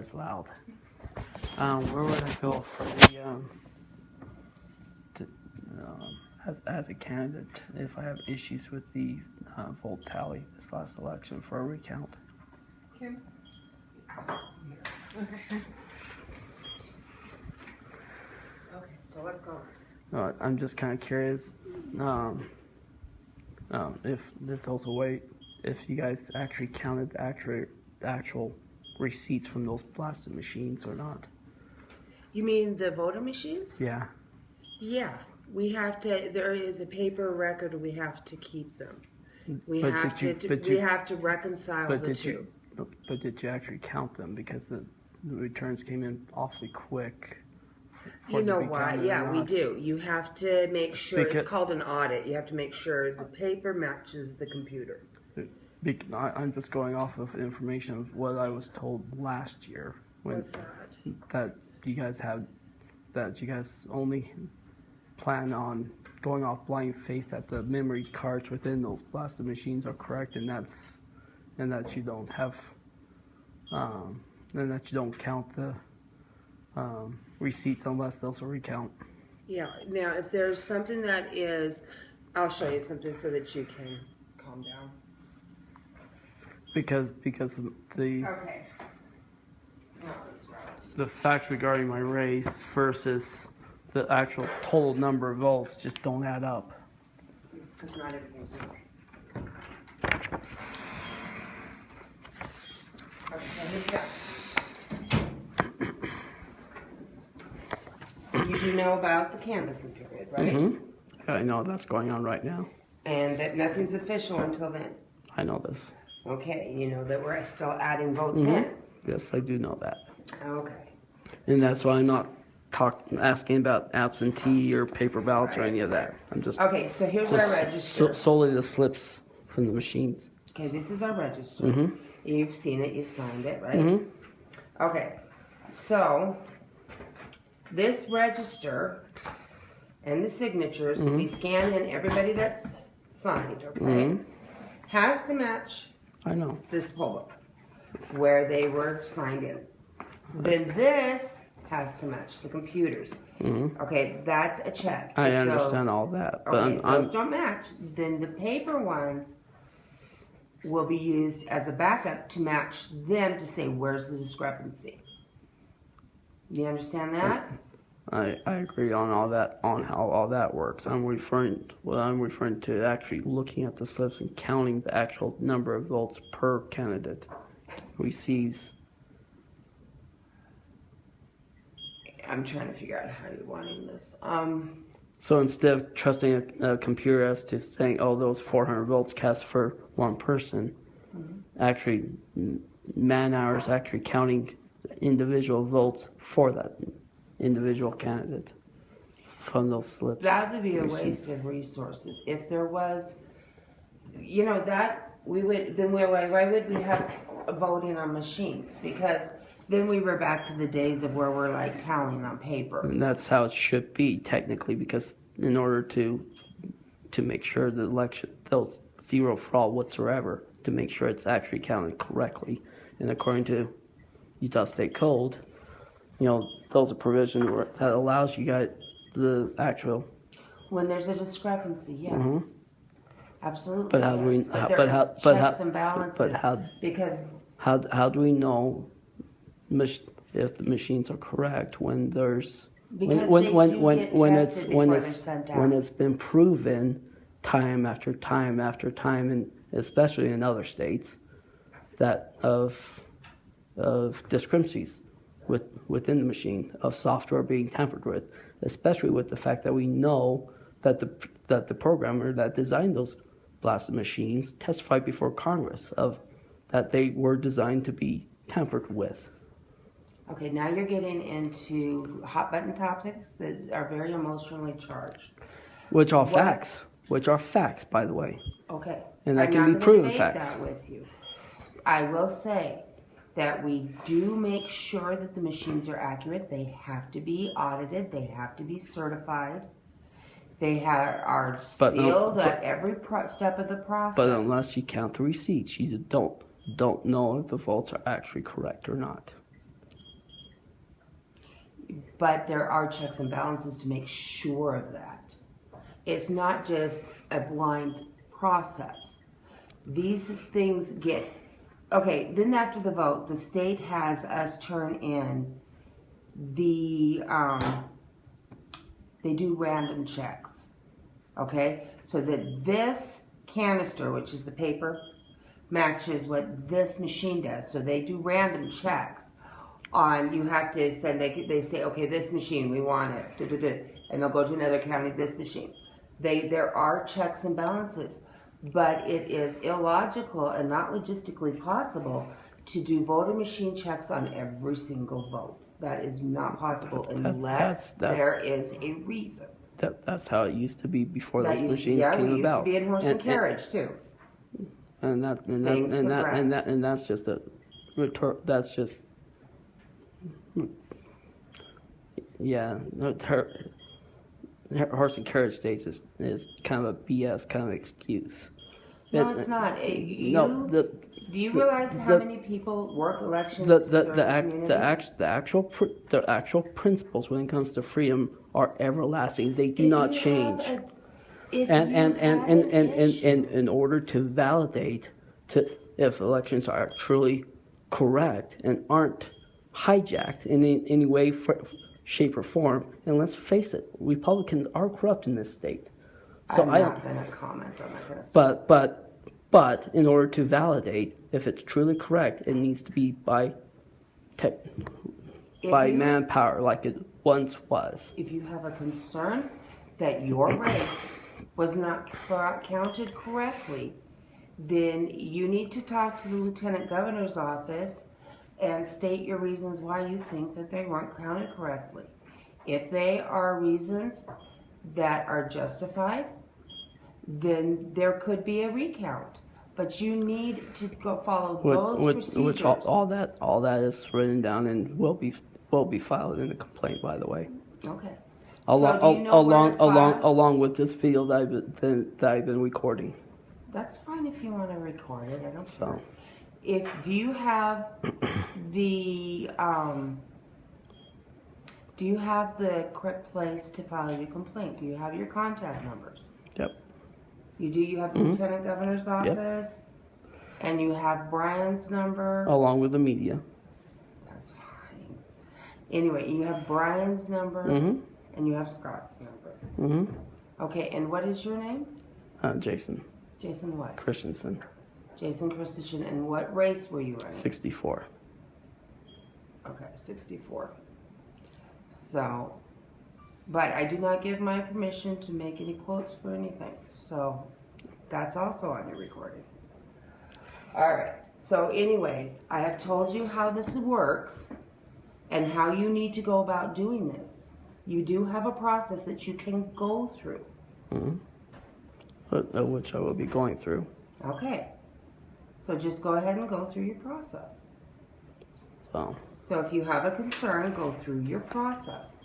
is loud. Where would I go for as a candidate if I have issues with the vote tally this last election for a recount? Kim? Okay, so what's going on? I'm just kind of curious if there's a way, if you guys actually counted the actual receipts from those blasted machines or not. You mean the voter machines? Yeah. Yeah, we have to. There is a paper record. We have to keep them. We have to reconcile the two. But did you actually count them? Because the returns came in awfully quick. You know why? Yeah, we do. You have to make sure, it's called an audit. You have to make sure the paper matches the computer. I'm just going off of information of what I was told last year. What's that? That you guys only plan on going off blind faith that the memory cards within those blasted machines are correct, and that you don't have, and that you don't count the receipts unless there's a recount. Yeah. Now, if there's something that is, I'll show you something so that you can calm down. Because the okay. The facts regarding my race versus the actual total number of votes just don't add up. It's because not everything's in there. Okay, let's go. You do know about the canvassing period, right? Mm-hmm. I know that's going on right now. And that nothing's official until then. I know this. Okay, you know that we're still adding votes in. Yes, I do know that. Okay. And that's why I'm not asking about absentee or paper ballots or any of that. I'm just okay. So here's our register. Solely the slips from the machines. Okay, this is our register. You've seen it. You've signed it, right? Okay. So this register and the signatures we scan in everybody that's signed. Okay, has to match. I know this poll book where they were signed in. Then this has to match the computers. Okay, that's a check. I understand all that. But okay, if those don't match, then the paper ones will be used as a backup to match them to say where's the discrepancy. You understand that? I agree on all that, on how all that works. I'm referring to actually looking at the slips and counting the actual number of votes per candidate receives. I'm trying to figure out how you're wanting this. So instead of trusting a computer as to saying, oh, those 400 votes cast for one person, actually man hours actually counting individual votes for that individual candidate from those slips. That would be a waste of resources. If there was, you know, that we would, then why would we have voting on machines? Because then we were back to the days of where we're like tallying on paper. And that's how it should be technically, because in order to make sure the election, there's zero fraud whatsoever, to make sure it's actually counted correctly. And according to Utah State Code, you know, those are provisions that allows you guys the actual. When there's a discrepancy, yes, absolutely. But how do we? Checks and balances. Because how do we know if the machines are correct when there's when it's been proven time after time after time, and especially in other states, that of discrepancies within the machine, of software being tampered with, especially with the fact that we know that the programmer that designed those blasted machines testified before Congress of that they were designed to be tampered with. Okay, now you're getting into hot button topics that are very emotionally charged. Which are facts. Which are facts, by the way. Okay. And that can be proven facts. That with you. I will say that we do make sure that the machines are accurate. They have to be audited. They have to be certified. They are sealed at every step of the process. But unless you count the receipts, you don't know if the votes are actually correct or not. but there are checks and balances to make sure of that. It's not just a blind process. These things get, okay, then after the vote, the state has us turn in the, they do random checks, okay? So that this canister, which is the paper, matches what this machine does. So they do random checks on, you have to send, they say, okay, this machine, we want it, and they'll go to another county, this machine. There are checks and balances, but it is illogical and not logistically possible to do voter machine checks on every single vote. That is not possible unless there is a reason. That's how it used to be before those machines came about. Yeah, we used to be in horse and carriage too. And that's just a that's just horse and carriage days is kind of a BS kind of excuse. No, it's not. Do you realize how many people work elections to serve the community? The actual principles when it comes to freedom are everlasting. They do not change. And in order to validate if elections are truly correct and aren't hijacked in any way, shape, or form, and let's face it, Republicans are corrupt in this state. So I'm not going to comment on that kind of stuff. But in order to validate if it's truly correct, it needs to be by manpower like it once was. If you have a concern that your race was not counted correctly, then you need to talk to the Lieutenant Governor's office and state your reasons why you think that they weren't counted correctly. If they are reasons that are justified, then there could be a recount. But you need to go follow those procedures. Which all that is written down and will be filed in a complaint, by the way. Okay. Along with this video that I've been recording. That's fine if you want to record it. I don't care. Do you have the correct place to file your complaint? Do you have your contact numbers? Yep. You do? You have the Lieutenant Governor's office? Yep. And you have Brian's number? Along with the media. That's fine. Anyway, you have Brian's number and you have Scott's number. Okay, and what is your name? Jason. Jason what? Christensen. Jason Christensen. And what race were you running? 64. Okay, 64. So, but I do not give my permission to make any quotes for anything. So, that's also on your recording. All right. So anyway, I have told you how this works and how you need to go about doing this. You do have a process that you can go through. Which I will be going through. Okay. So just go ahead and go through your process. So if you have a concern, go through your process.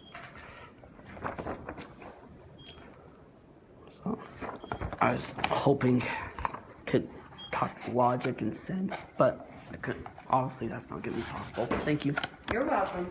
So I was hoping could talk logic and sense, but I couldn't. Obviously, that's not going to be possible. Thank you. You're welcome.